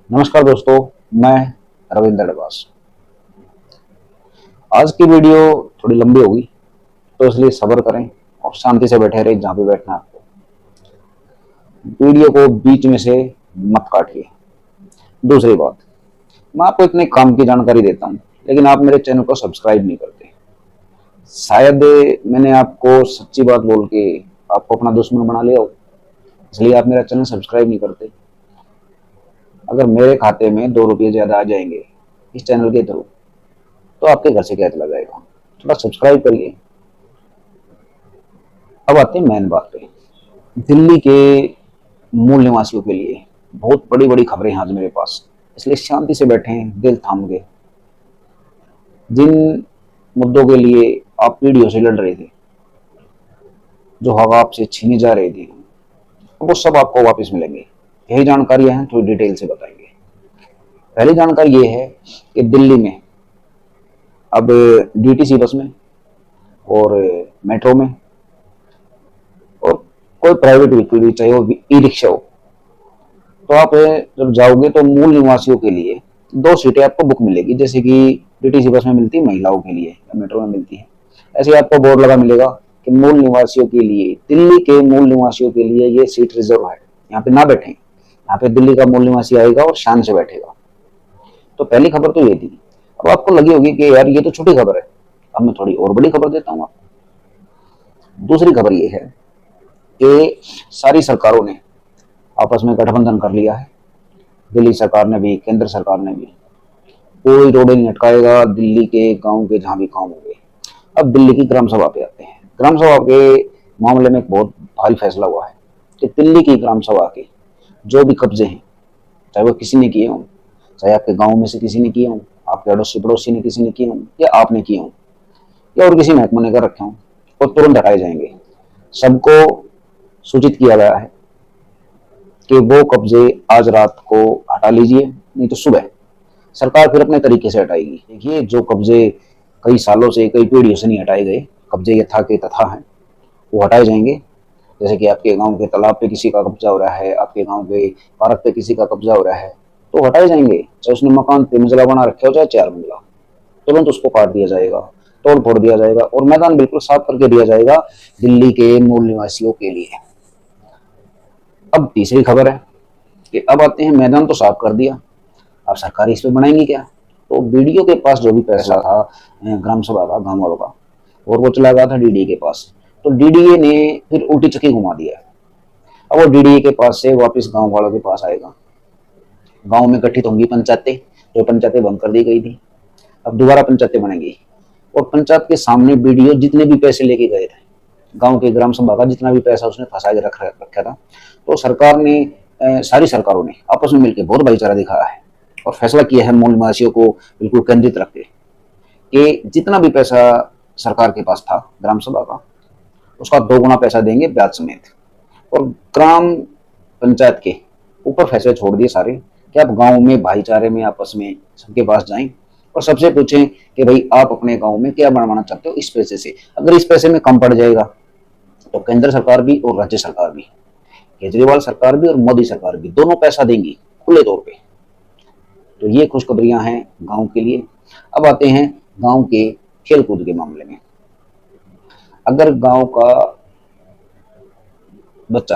नमस्कार दोस्तों, मैं रविंद्र डबास। आज की वीडियो थोड़ी लंबी होगी, तो इसलिए सब्र करें और शांति से बैठे रहे जहाँ पे बैठना है आपको। वीडियो को बीच में से मत काटिए। दूसरी बात, मैं आपको इतने काम की जानकारी देता हूँ, लेकिन आप मेरे चैनल को सब्सक्राइब नहीं करते। शायद मैंने आपको सच्ची बात बोल के आपको अपना दुश्मन बना लिया हो, इसलिए आप मेरा चैनल सब्सक्राइब नहीं करते। अगर मेरे खाते में 2 रुपये ज्यादा आ जाएंगे इस चैनल के थ्रू, तो आपके घर से क्या चला जाएगा। थोड़ा सब्सक्राइब करिए। अब आते हैं मेन बात पे। दिल्ली के मूल निवासियों के लिए बहुत बड़ी बड़ी खबरें हैं आज मेरे पास, इसलिए शांति से बैठे हैं दिल थाम के। जिन मुद्दों के लिए आप पीढ़ियों से लड़ रहे थे, जो हवा आपसे छीनी जा रही थी, वो सब आपको वापस मिलेंगे। यही जानकारियां हैं, थोड़ी डिटेल से बताएंगे। पहली जानकारी ये है कि दिल्ली में अब डीटीसी बस में और मेट्रो में और कोई प्राइवेट व्हीकल भी, चाहे वो ई रिक्शा हो, तो आप जब जाओगे तो मूल निवासियों के लिए 2 सीटें आपको बुक मिलेगी। जैसे कि डीटीसी बस में मिलती है महिलाओं के लिए या मेट्रो में मिलती है, ऐसे आपको बोर्ड लगा मिलेगा कि मूल निवासियों के लिए, दिल्ली के मूल निवासियों के लिए ये सीट रिजर्व है, यहाँ पे ना बैठे। यहाँ पे दिल्ली का मूल निवासी आएगा और शान से बैठेगा। तो पहली खबर तो ये थी। अब आपको लगी होगी कि यार ये तो छोटी खबर है, अब मैं थोड़ी और बड़ी खबर देता हूँ आपको। दूसरी खबर ये है कि सारी सरकारों ने आपस में गठबंधन कर लिया है। दिल्ली सरकार ने भी, केंद्र सरकार ने भी। कोई रोड नहीं अटकाएगा दिल्ली के गांव के जहां भी काम होंगे। अब दिल्ली की ग्राम सभा पे आते हैं। ग्राम सभा के मामले में एक बहुत भारी फैसला हुआ है कि दिल्ली की ग्राम सभा के जो भी कब्जे हैं, चाहे वो किसी ने किए हों, चाहे आपके गांव में से किसी ने किए हों, आपके अड़ोसी पड़ोसी ने किसी ने किए हों, या आपने किए हों, या और किसी महकमे ने कर रखे हों, वो तुरंत हटाए जाएंगे। सबको सूचित किया गया है कि वो कब्जे आज रात को हटा लीजिए, नहीं तो सुबह सरकार फिर अपने तरीके से हटाएगी। देखिए, जो कब्जे कई सालों से, कई पीढ़ियों से नहीं हटाए गए, कब्जे यथा के तथा हैं, वो हटाए जाएंगे। जैसे कि आपके गांव के तालाब पे किसी का कब्जा हो रहा है, आपके गांव के पार्क पे किसी का कब्जा हो रहा है, तो हटाए जाएंगे। चाहे उसने मकान 3 मंजिला बना रखे हो, चाहे 4 मंजिला, तुरंत उसको काट दिया जाएगा, तोड़ फोड़ दिया जाएगा और मैदान बिल्कुल साफ करके दिया जाएगा दिल्ली के मूल निवासियों के लिए। अब तीसरी खबर है कि अब आते हैं, मैदान तो साफ कर दिया, अब सरकार इस पे बनाएंगी क्या। तो बीडीओ के पास जो भी पैसा था ग्राम सभा का, गांव वालों का, और वो चला गया था डीडीए के पास। तो डीडीए ने फिर उल्टी चक्की घुमा दिया। अब वो डीडीए के पास से वापस गांव वालों के पास आएगा। गांव में गठित होंगी पंचायतें, जो पंचायतें बंद कर दी गई थी, अब दोबारा पंचायतें बनेंगी। और पंचायत के सामने बीडीओ जितने भी पैसे लेके गए थे, गांव के ग्राम सभा का जितना भी पैसा उसने फंसा के रखा था, तो सरकार ने, सारी सरकारों ने आपस में मिलकर बहुत भाईचारा दिखाया है और फैसला किया है मूल निवासियों को बिल्कुल केंद्रित रख के कि जितना भी पैसा सरकार के पास था ग्राम सभा का, उसका 2 गुना पैसा देंगे ब्याज समेत। और ग्राम पंचायत के ऊपर फैसले छोड़ दिए सारे कि आप गांव में भाईचारे में आपस में सबके पास जाएं और सबसे पूछें कि भाई आप अपने गांव में क्या बनवाना चाहते हो इस पैसे से। अगर इस पैसे में कम पड़ जाएगा तो केंद्र सरकार भी और राज्य सरकार भी, केजरीवाल सरकार भी और मोदी सरकार भी, दोनों पैसा देंगी खुले तौर पे। तो ये खुशखबरियां हैं गांव के लिए। अब आते हैं गांव के खेलकूद के मामले में। अगर गांव का बच्चा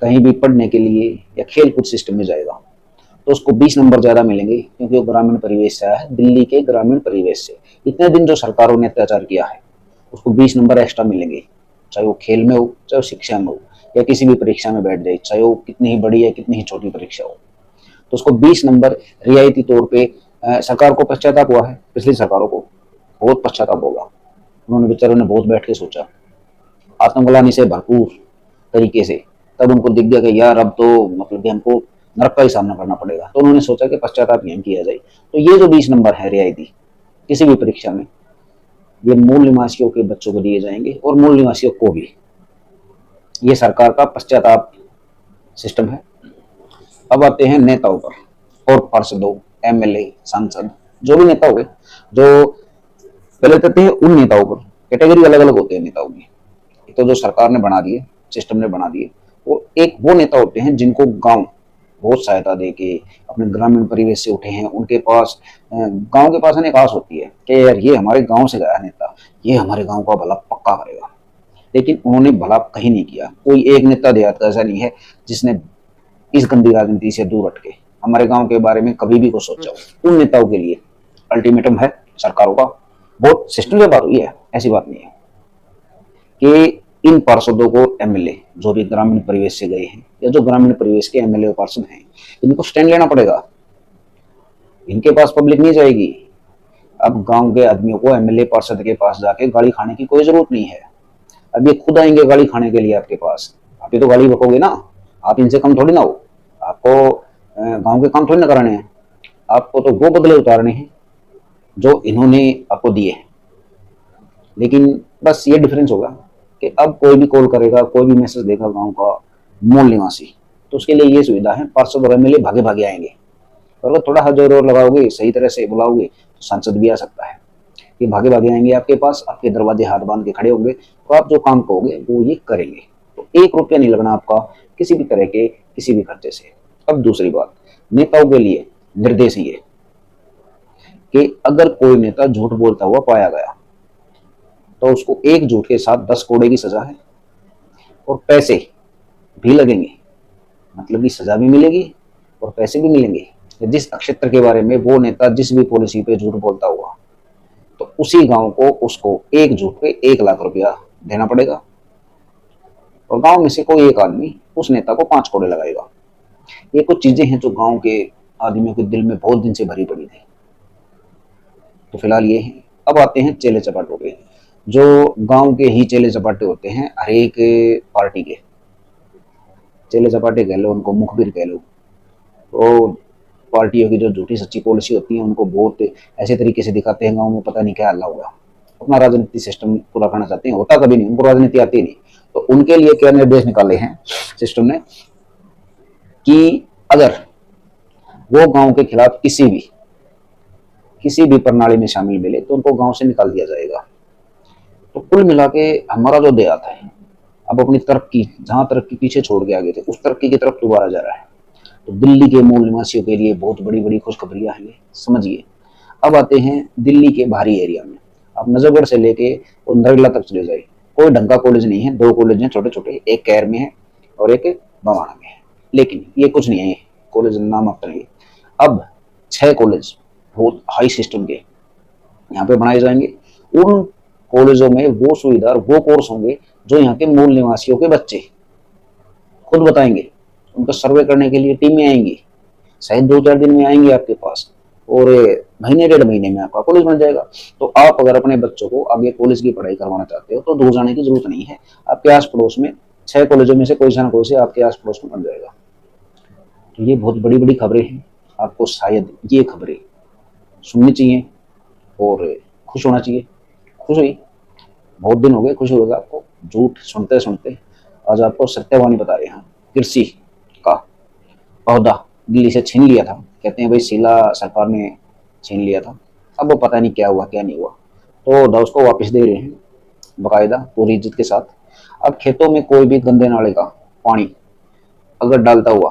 कहीं भी पढ़ने के लिए या खेलकूद सिस्टम में जाएगा तो उसको 20 नंबर ज्यादा मिलेंगे, क्योंकि वो ग्रामीण परिवेश से आया है, दिल्ली के ग्रामीण परिवेश से। इतने दिन जो सरकारों ने अत्याचार किया है, उसको 20 नंबर एक्स्ट्रा मिलेंगे, चाहे वो खेल में हो, चाहे वो शिक्षा में हो, या किसी भी परीक्षा में बैठ जाए, चाहे वो कितनी ही बड़ी या कितनी ही छोटी परीक्षा हो, तो उसको 20 नंबर रियायती तौर पे। सरकार को पश्चाताप हुआ है, पिछली सरकारों को बहुत पश्चाताप होगा। उन्होंने बेचारों ने बहुत बैठ के सोचा, आत्मग्लानि से भरपूर तरीके से। तब उनको दिख गया कि यार अब तो मतलब कि हमको नरक का ही सामना करना पड़ेगा। तो उन्होंने सोचा कि पश्चाताप यह किया जाए। तो ये जो 20 नंबर है रियायती किसी भी परीक्षा में, ये मूल निवासियों के बच्चों को दिए जाएंगे और मूल निवासियों को भी। ये सरकार का पश्चाताप सिस्टम है। अब आते हैं नेताओं पर और पार्षदों, एमएलए, सांसद, जो भी नेता हुए, जो पहले कहते हैं उन नेताओं पर। कैटेगरी अलग अलग होते हैं नेताओं की। तो जो सरकार ने बना दिए, सिस्टम ने बना दिए, वो एक वो नेता होते हैं जिनको गांव बहुत सहायता दे के अपने ग्रामीण परिवेश से उठे हैं। उनके पास गांव के पास एक आस होती है कि यार ये हमारे गांव से गया नेता, ये हमारे गांव का भला पक्का करेगा। लेकिन उन्होंने भला कहीं नहीं किया। कोई एक नेता देहात का ऐसा नहीं है जिसने इस गंदी राजनीति से दूर हट के हमारे गांव के बारे में कभी भी कुछ सोचा हो। उन नेताओं के लिए अल्टीमेटम है सरकारों का। बहुत सिस्टम से बात हुई है, ऐसी बात नहीं है कि इन पार्षदों को, एमएलए जो भी ग्रामीण परिवेश से गए हैं या जो ग्रामीण परिवेश के एमएलए पार्षद हैं, इनको स्टैंड लेना पड़ेगा। इनके पास पब्लिक नहीं जाएगी। अब गांव के आदमियों को एमएलए पार्षद के पास जाके गाली खाने की कोई जरूरत नहीं है। अब ये खुद आएंगे गाली खाने के लिए आपके पास। आप ये तो गाली बकोगे ना, आप इनसे कम थोड़ी ना हो। आपको गांव के काम थोड़ी ना कराने हैं, आपको तो वो बदले उतारने हैं जो इन्होंने आपको दिए हैं। लेकिन बस ये डिफरेंस होगा कि अब कोई भी कॉल करेगा, कोई भी मैसेज देगा गांव का मूल निवासी, तो उसके लिए ये सुविधा है, पार्षद और एमएलए भागे भागे आएंगे। और अगर थोड़ा जोर और लगाओगे, सही तरह से बुलाओगे, तो सांसद भी आ सकता है। ये भागे भागे आएंगे आपके पास, आपके दरवाजे हाथ बांध के खड़े होंगे, तो आप जो काम कहोगे वो ये करेंगे। तो 1 रुपया नहीं लगना आपका किसी भी तरह के किसी भी खर्चे से। अब दूसरी बात, नेताओं के लिए निर्देश ये कि अगर कोई नेता झूठ बोलता हुआ पाया गया तो उसको एक झूठ के साथ 10 कोड़े की सजा है और पैसे भी लगेंगे। मतलब कि सजा भी मिलेगी और पैसे भी मिलेंगे। जिस क्षेत्र के बारे में वो नेता जिस भी पॉलिसी पे झूठ बोलता हुआ, तो उसी गांव को उसको एक झूठ पे 1 लाख रुपया देना पड़ेगा। और गांव में से कोई एक आदमी उस नेता को 5 कोड़े लगाएगा। ये कुछ चीजें हैं जो गांव के आदमियों के दिल में बहुत दिन से भरी पड़ी थी। तो फिलहाल ये है। अब आते हैं चेले चपाटों पे, जो गांव के ही चेले चपाटे होते हैं। हर एक पार्टी के चेले चपाटे कह लो, उनको मुखबिर कह लो। तो पार्टियों की जो झूठी सच्ची पॉलिसी होती है उनको बहुत ऐसे तरीके से दिखाते हैं, गांव में पता नहीं क्या हल्ला होगा। अपना राजनीति सिस्टम पूरा करना चाहते हैं, होता कभी नहीं, उनको राजनीति आती नहीं। तो उनके लिए क्या निर्देश निकाले हैं सिस्टम ने कि अगर वो गांव के खिलाफ किसी भी प्रणाली में शामिल मिले तो उनको गांव से निकाल दिया जाएगा। तो कुल मिला के हमारा जो देहात है अब अपनी तरक्की, जहां तरक्की पीछे छोड़ के आगे थे, उस तरक्की की तरफ दोबारा जा रहा है। तो दिल्ली के मूल निवासियों के लिए बहुत बड़ी बड़ी खुशखबरियां हैं, समझिए। अब आते हैं दिल्ली के बाहरी एरिया में। आप नजफगढ़ से लेके और नरेला तक चले जाए, कोई ढंग का कॉलेज नहीं है। 2 कॉलेज हैं छोटे छोटे, एक कैर में है और एक बवाना में है। लेकिन ये कुछ नहीं है, कॉलेज नाम मात्र है। अब 6 कॉलेज बहुत हाई सिस्टम के यहाँ पे बनाए जाएंगे। उन कॉलेजों में वो सुविधा, वो कोर्स होंगे जो यहाँ के मूल निवासियों के बच्चे खुद बताएंगे। उनका सर्वे करने के लिए टीमें आएंगी, शायद 2-4 दिन में आएंगे आपके पास, और महीने 1.5 महीने में आपका कॉलेज बन जाएगा। तो आप अगर अपने बच्चों को आगे कॉलेज की पढ़ाई करवाना चाहते हो तो दूर जाने की जरूरत नहीं है। आपके आस पड़ोस में 6 कॉलेजों में से कोई ना कोई से आपके आस पड़ोस में बन जाएगा। तो ये बहुत बड़ी बड़ी खबरें हैं। आपको शायद ये खबरें सुननी चाहिए और खुश होना चाहिए। खुश हुई, बहुत दिन हो गए, खुश होगा आपको। झूठ सुनते सुनते आज आपको सत्यवानी बता रहे हैं। कृषि का पौधा दिल्ली से छीन लिया था, कहते हैं भाई शीला सरकार ने छीन लिया था। अब वो पता नहीं क्या हुआ क्या नहीं हुआ, तो दोस्त को वापस दे रहे हैं बाकायदा पूरी इज्जत के साथ। अब खेतों में कोई भी गंदे नाले का पानी अगर डालता हुआ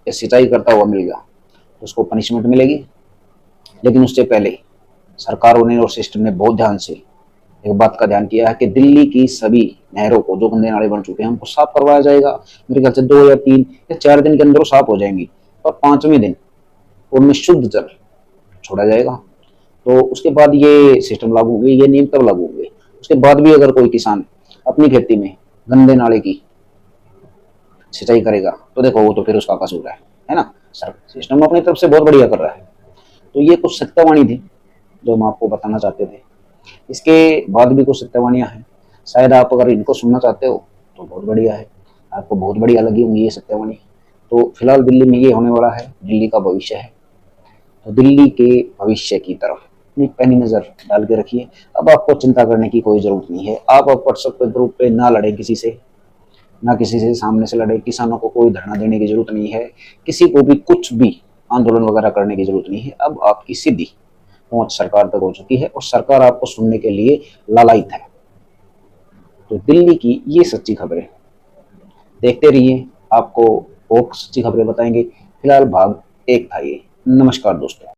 या सिंचाई करता हुआ मिल गया तो उसको पनिशमेंट मिलेगी। लेकिन उससे पहले सरकारों ने और सिस्टम ने बहुत ध्यान से एक बात का ध्यान किया है कि दिल्ली की सभी नहरों को, जो गंदे नाले बन चुके हैं, उनको साफ करवाया जाएगा। मेरे ख्याल से 2 या 3 या 4 दिन के अंदर वो साफ हो जाएंगी और 5वें दिन उनमें शुद्ध जल छोड़ा जाएगा। तो उसके बाद ये सिस्टम लागू होंगे, ये नियम तब लागू होंगे। उसके बाद भी अगर कोई किसान अपनी खेती में गंदे नाले की सिंचाई करेगा तो देखो वो तो फिर उसका कसूर है ना। सर सिस्टम अपनी तरफ से बहुत बढ़िया कर रहा है। तो ये कुछ सत्यवाणी थी जो हम आपको बताना चाहते थे। इसके बाद भी कुछ सत्यवाणियां हैं, शायद आप अगर इनको सुनना चाहते हो तो बहुत बढ़िया है, आपको बहुत बढ़िया लगी होंगी ये सत्यवाणी। तो फिलहाल दिल्ली में ये होने वाला है, दिल्ली का भविष्य है। तो दिल्ली के भविष्य की तरफ अपनी पैनी नजर डाल के रखिए। अब आपको चिंता करने की कोई जरूरत नहीं है। आप व्हाट्सएप पे ग्रुप पे ना लड़े किसी से, ना किसी से सामने से लड़े। किसानों को कोई धरना देने की जरूरत नहीं है, किसी को भी कुछ भी आंदोलन वगैरह करने की जरूरत नहीं है। अब आपकी सीधी पहुंच सरकार तक हो चुकी है और सरकार आपको सुनने के लिए लालायित है। तो दिल्ली की ये सच्ची खबरें देखते रहिए, आपको और सच्ची खबरें बताएंगे। फिलहाल भाग 1 था ये। नमस्कार दोस्तों।